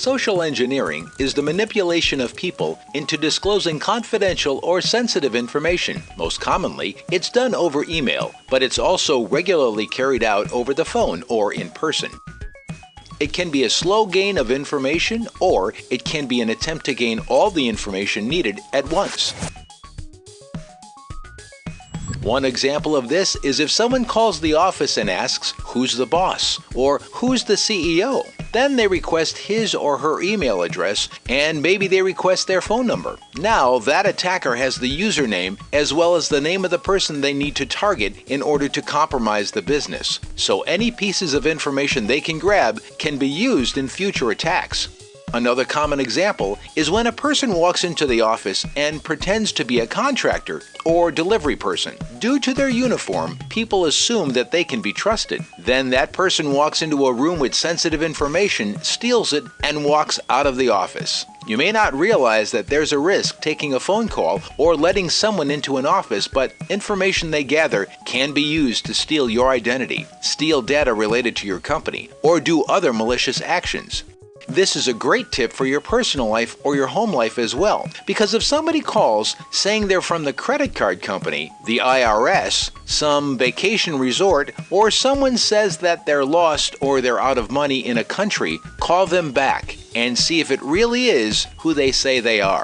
Social engineering is the manipulation of people into disclosing confidential or sensitive information. Most commonly, it's done over email, but it's also regularly carried out over the phone or in person. It can be a slow gain of information, or it can be an attempt to gain all the information needed at once. One example of this is if someone calls the office and asks, "Who's the boss?" or "Who's the CEO?" Then they request his or her email address, and maybe they request their phone number. Now that attacker has the username as well as the name of the person they need to target in order to compromise the business. So any pieces of information they can grab can be used in future attacks. Another common example is when a person walks into the office and pretends to be a contractor or delivery person. Due to their uniform, people assume that they can be trusted. Then that person walks into a room with sensitive information, steals it, and walks out of the office. You may not realize that there's a risk taking a phone call or letting someone into an office, but information they gather can be used to steal your identity, steal data related to your company, or do other malicious actions. This is a great tip for your personal life or your home life as well, because if somebody calls saying they're from the credit card company, the IRS, some vacation resort, or someone says that they're lost or they're out of money in a country, call them back and see if it really is who they say they are.